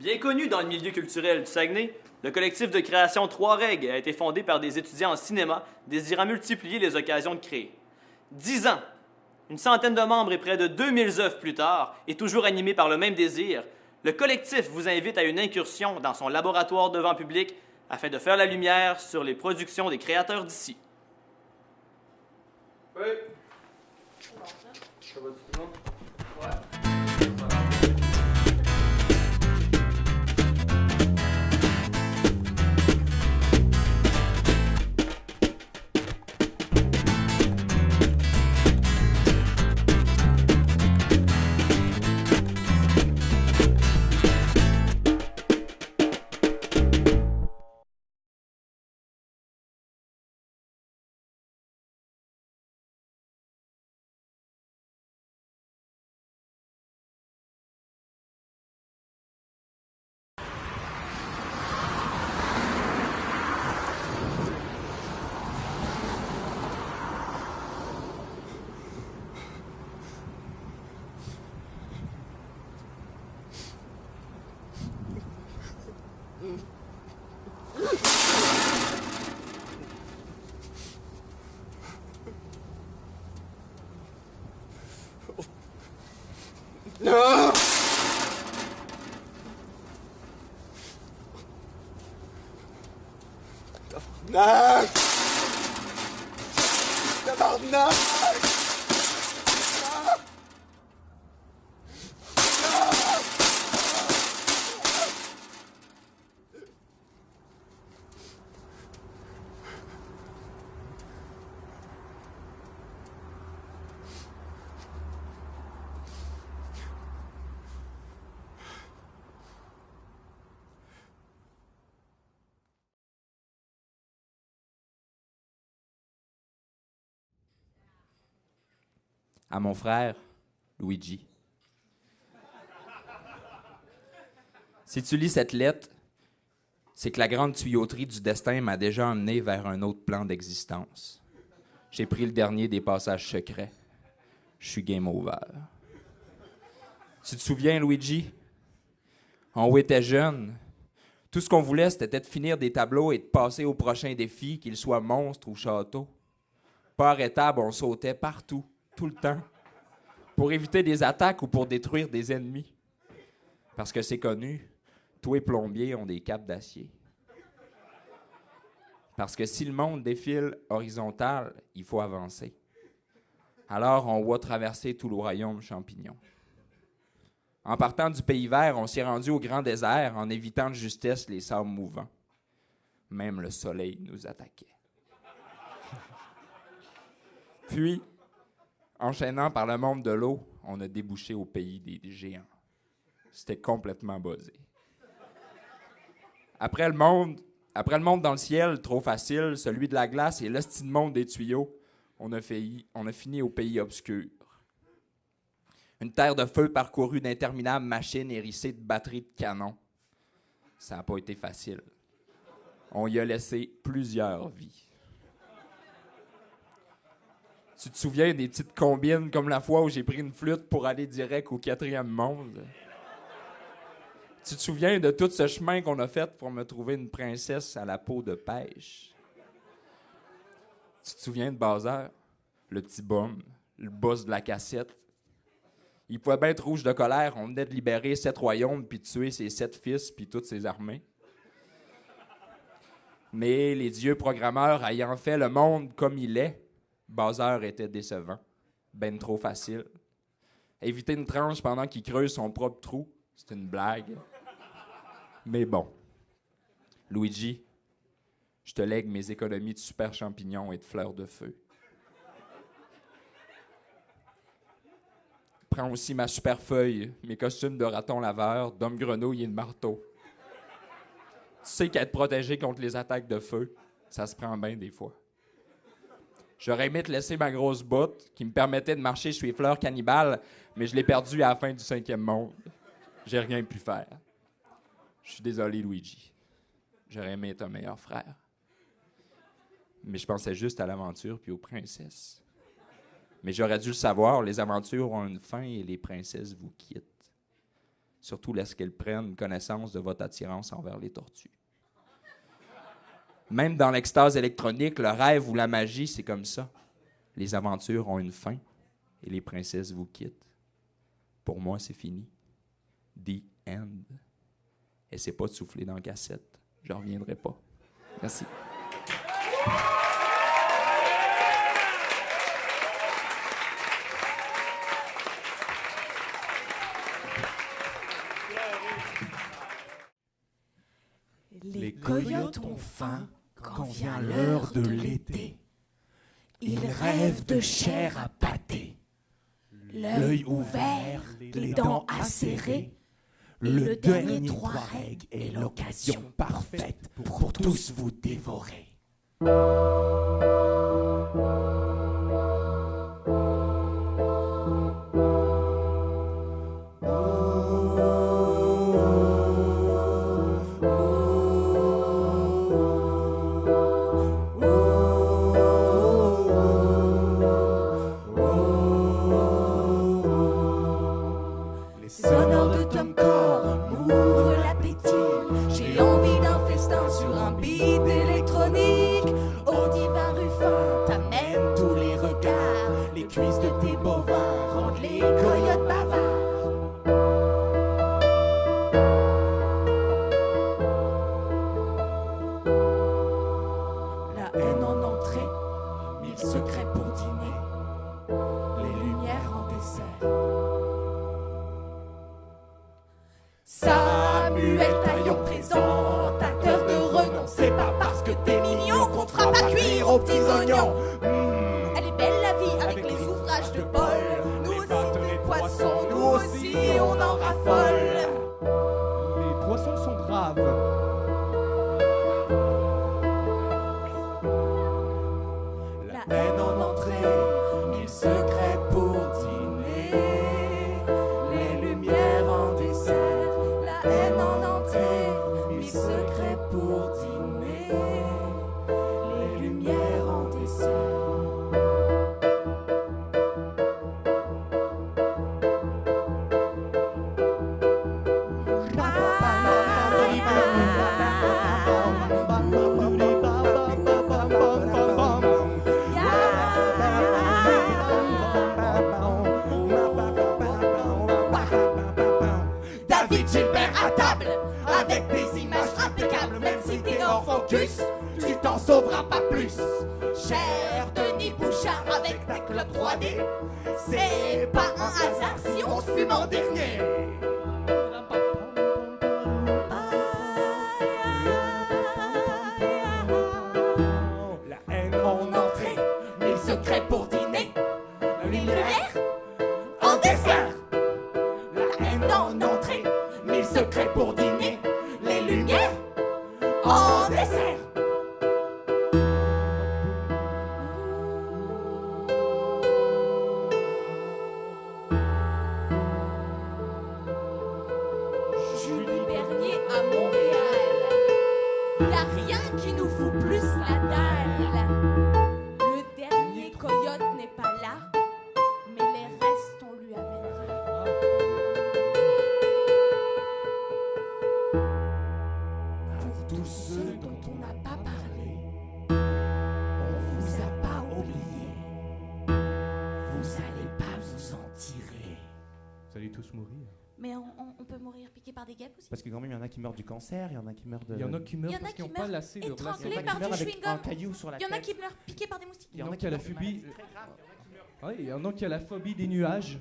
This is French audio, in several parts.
Bien connu dans le milieu culturel du Saguenay, le collectif de création Trois Règles a été fondé par des étudiants en cinéma désirant multiplier les occasions de créer. 10 ans, une centaine de membres et près de 2000 œuvres plus tard, et toujours animés par le même désir, le collectif vous invite à une incursion dans son laboratoire devant public afin de faire la lumière sur les productions des créateurs d'ici. Oui. Ça va tout le monde? Ouais. Non! Tabarnak! Tabarnak! À mon frère, Luigi. Si tu lis cette lettre, c'est que la grande tuyauterie du destin m'a déjà emmené vers un autre plan d'existence. J'ai pris le dernier des passages secrets. Je suis game over. Tu te souviens, Luigi? On était jeunes. Tout ce qu'on voulait, c'était de finir des tableaux et de passer au prochain défi, qu'il soit monstre ou château. Pas arrêtable, on sautait partout, tout le temps, pour éviter des attaques ou pour détruire des ennemis. Parce que c'est connu, tous les plombiers ont des capes d'acier. Parce que si le monde défile horizontal, il faut avancer. Alors, on va traverser tout le royaume champignon. En partant du pays vert, on s'est rendu au grand désert en évitant de justesse les sables mouvants. Même le soleil nous attaquait. Puis, enchaînant par le monde de l'eau, on a débouché au pays des géants. C'était complètement buzzé. Après le monde dans le ciel, trop facile, celui de la glace et l'hostie de monde des tuyaux, on a fini au pays obscur. Une terre de feu parcourue d'interminables machines hérissées de batteries de canons. Ça n'a pas été facile. On y a laissé plusieurs vies. Tu te souviens des petites combines comme la fois où j'ai pris une flûte pour aller direct au 4e monde? Tu te souviens de tout ce chemin qu'on a fait pour me trouver une princesse à la peau de pêche? Tu te souviens de Bowser, le petit bum, le boss de la cassette? Il pouvait bien être rouge de colère, on venait de libérer 7 royaumes puis de tuer ses 7 fils puis toutes ses armées. Mais les dieux programmeurs ayant fait le monde comme il est, Bowser était décevant, ben trop facile. Éviter une tranche pendant qu'il creuse son propre trou, c'est une blague. Mais bon. Luigi, je te lègue mes économies de super champignons et de fleurs de feu. Prends aussi ma super feuille, mes costumes de raton laveur, d'homme grenouille et de marteau. Tu sais qu'être protégé contre les attaques de feu, ça se prend bien des fois. J'aurais aimé te laisser ma grosse botte qui me permettait de marcher sur les fleurs cannibales, mais je l'ai perdue à la fin du 5e monde. J'ai rien pu faire. Je suis désolé, Luigi. J'aurais aimé être un meilleur frère. Mais je pensais juste à l'aventure puis aux princesses. Mais j'aurais dû le savoir, les aventures ont une fin et les princesses vous quittent. Surtout lorsqu'elles prennent connaissance de votre attirance envers les tortues. Même dans l'extase électronique, le rêve ou la magie, c'est comme ça. Les aventures ont une fin et les princesses vous quittent. Pour moi, c'est fini. The end. Essaie pas de souffler dans la cassette. Je reviendrai pas. Merci. Les coyotes ont faim quand vient l'heure de l'été. Ils rêvent de chair à pâté. L'œil ouvert, les dents acérées. Le dernier Touareg est l'occasion parfaite pour tous vous dévorer. Sonore de Tom Core m'ouvre l'appétit. J'ai envie d'un festin sur un beat électronique. Au divin Ruffin t'amène tous les regards. Les cuisses de tes bovins rendent les coyotes bavards. La haine en entrée, 1000 secrets pour dîner. Les lumières en dessert. Samuel Taillon, présentateur de renom. C'est pas parce que t'es mignon qu'on te fera pas cuire aux petits oignons. Elle est belle la vie avec les ouvrages de Paul. Nous aussi des poissons, nous aussi on en raffole. Les poissons sont braves. La haine en entrée, 1000 secrets pour dîner. Les lumières en dessert. La haine en entrée, 1000 secrets pour dîner. Les lumières en dessert. David Gilbert à table, avec des images impeccables. Même si t'es hors focus, tu t'en sauveras pas plus. Cher Denis Bouchard avec ta club 3D, c'est pas un hasard si on se fume en dernier. La haine en entrée, 1000 secrets pour dîner. Les lumières en dessert. La haine en entrée, 1000 secrets pour dîner. Les lumières en dessert. Julie Bernier à Montréal. Y'a rien qui nous fout plus la dalle. Le dernier coyote n'est pas là, mais les restes on lui amènera. Pour tous ceux dont on n'a pas parlé, on vous a pas oublié. Vous allez pas vous en tirer. Vous allez tous mourir. Mais on peut mourir piqué par des guêpes aussi. Parce que quand même, il y en a qui meurent du cancer, il y en a qui meurent de... Il y en a qui meurent Il y en a parce qu'ils qui n'ont pas meurent lassé leur étranglés lacet. qui par du meurent avec chewing-gum. un caillou sur la Il y en a tête. qui meurent piqués par des moustiques. Il y en a qui a la phobie. Oui, il y en a qui a la phobie des nuages.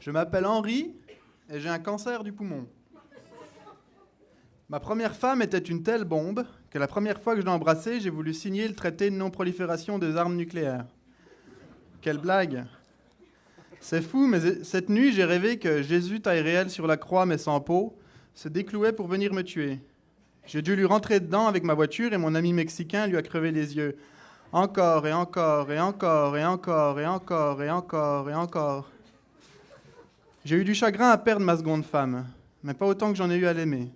Je m'appelle Henri et j'ai un cancer du poumon. Ma première femme était une telle bombe que la première fois que je l'ai embrassée, j'ai voulu signer le traité de non-prolifération des armes nucléaires. Quelle blague! C'est fou, mais cette nuit, j'ai rêvé que Jésus, taille réelle sur la croix mais sans peau, se déclouait pour venir me tuer. J'ai dû lui rentrer dedans avec ma voiture et mon ami mexicain lui a crevé les yeux. Encore et encore et encore et encore et encore et encore et encore. J'ai eu du chagrin à perdre ma seconde femme, mais pas autant que j'en ai eu à l'aimer.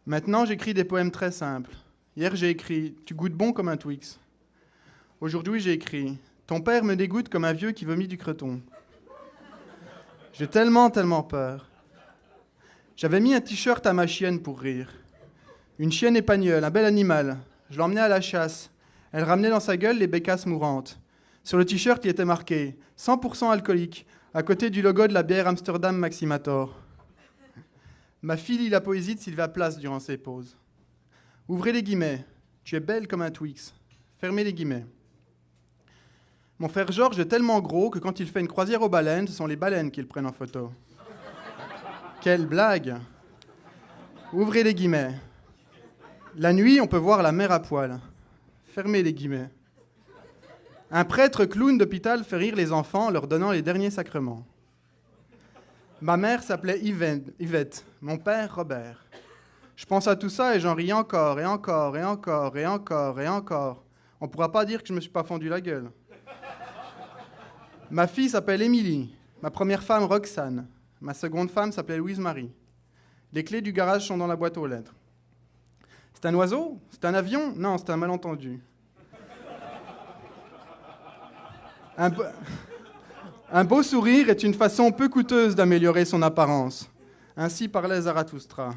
Maintenant, j'écris des poèmes très simples. Hier, j'ai écrit « Tu goûtes bon comme un Twix ». Aujourd'hui, j'ai écrit « Ton père me dégoûte comme un vieux qui vomit du creton ». J'ai tellement peur. J'avais mis un t-shirt à ma chienne pour rire. Une chienne épagnole, un bel animal. Je l'emmenais à la chasse. Elle ramenait dans sa gueule les bécasses mourantes. Sur le t-shirt, il était marqué « 100% alcoolique », à côté du logo de la bière Amsterdam Maximator. Ma fille lit la poésie de Sylvia Plath durant ses pauses. Ouvrez les guillemets. Tu es belle comme un Twix. Fermez les guillemets. Mon frère Georges est tellement gros que quand il fait une croisière aux baleines, ce sont les baleines qui le prennent en photo. Quelle blague! Ouvrez les guillemets. La nuit, on peut voir la mer à poil. Fermez les guillemets. Un prêtre clown d'hôpital fait rire les enfants en leur donnant les derniers sacrements. Ma mère s'appelait Yvette, mon père Robert. Je pense à tout ça et j'en ris encore et encore et encore et encore et encore. On ne pourra pas dire que je ne me suis pas fendu la gueule. Ma fille s'appelle Émilie, ma première femme Roxane, ma seconde femme s'appelait Louise-Marie. Les clés du garage sont dans la boîte aux lettres. C'est un oiseau? C'est un avion? Non, c'est un malentendu. Un beau sourire est une façon peu coûteuse d'améliorer son apparence. Ainsi parlait Zarathustra.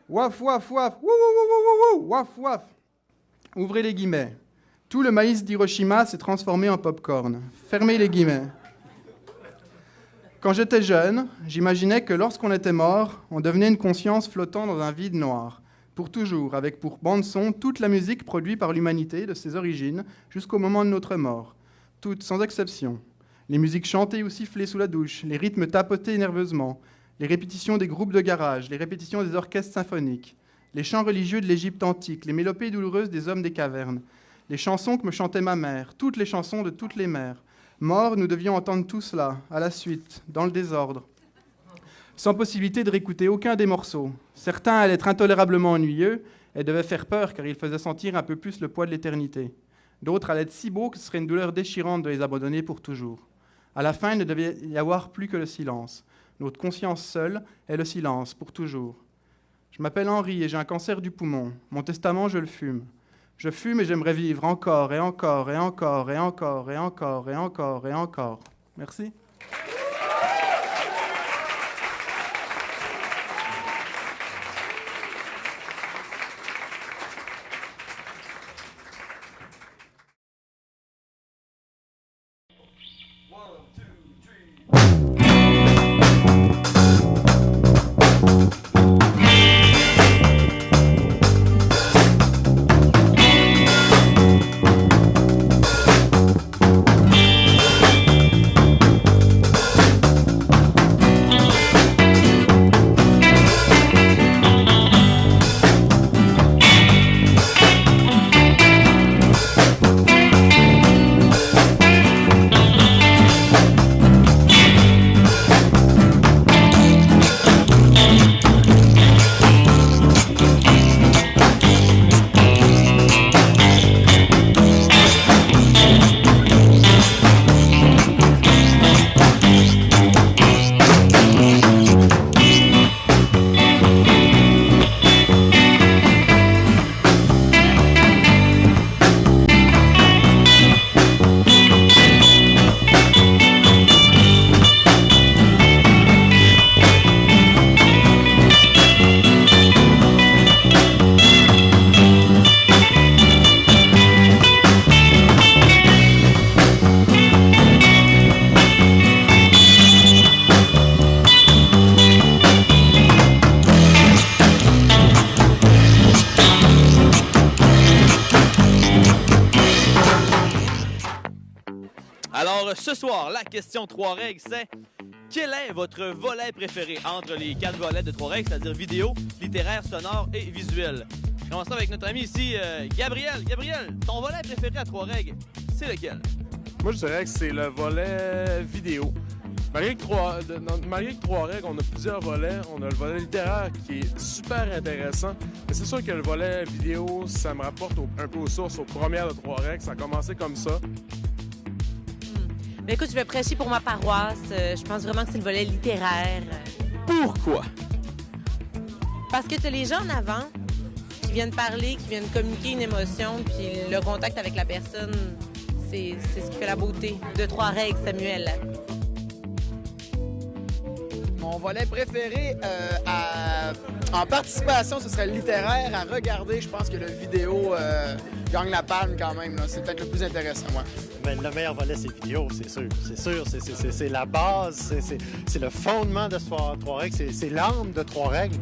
Waf, waf, waf, wou, wou, wou, wou, wou, waf, waf. Ouvrez les guillemets. Tout le maïs d'Hiroshima s'est transformé en pop-corn. Fermez les guillemets. Quand j'étais jeune, j'imaginais que lorsqu'on était mort, on devenait une conscience flottant dans un vide noir. Pour toujours, avec pour bande-son toute la musique produite par l'humanité de ses origines jusqu'au moment de notre mort. Toutes, sans exception. Les musiques chantées ou sifflées sous la douche, les rythmes tapotés nerveusement, les répétitions des groupes de garage, les répétitions des orchestres symphoniques, les chants religieux de l'Égypte antique, les mélopées douloureuses des hommes des cavernes, les chansons que me chantait ma mère, toutes les chansons de toutes les mères. Morts, nous devions entendre tout cela, à la suite, dans le désordre, sans possibilité de réécouter aucun des morceaux. Certains allaient être intolérablement ennuyeux et devaient faire peur car ils faisaient sentir un peu plus le poids de l'éternité. D'autres allaient être si beaux que ce serait une douleur déchirante de les abandonner pour toujours. À la fin, il ne devait y avoir plus que le silence. Notre conscience seule est le silence, pour toujours. Je m'appelle Henri et j'ai un cancer du poumon. Mon testament, je le fume. Je fume et j'aimerais vivre encore et encore et encore et encore et encore et encore et encore. Merci. Alors, ce soir, la question 3 règles, c'est quel est votre volet préféré entre les 4 volets de 3 règles, c'est-à-dire vidéo, littéraire, sonore et visuel? Commençons avec notre ami ici, Gabriel. Gabriel, ton volet préféré à 3 règles, c'est lequel? Moi, je dirais que c'est le volet vidéo. Malgré que 3 règles, on a plusieurs volets. On a le volet littéraire qui est super intéressant. Mais c'est sûr que le volet vidéo, ça me rapporte un peu aux sources, aux premières de 3 règles. Ça a commencé comme ça. Mais écoute, je vais prêcher pour ma paroisse. Je pense vraiment que c'est le volet littéraire. Pourquoi? Parce que tu as les gens en avant qui viennent parler, qui viennent communiquer une émotion, puis le contact avec la personne, c'est ce qui fait la beauté de 3 règles, Samuel. Mon volet préféré en participation, ce serait le littéraire. À regarder, je pense que le vidéo gagne la palme quand même. C'est peut-être le plus intéressant, moi. Ben, le meilleur volet, c'est vidéo, c'est sûr. C'est sûr, c'est la base, c'est le fondement de 3 règles, c'est l'âme de 3 règles.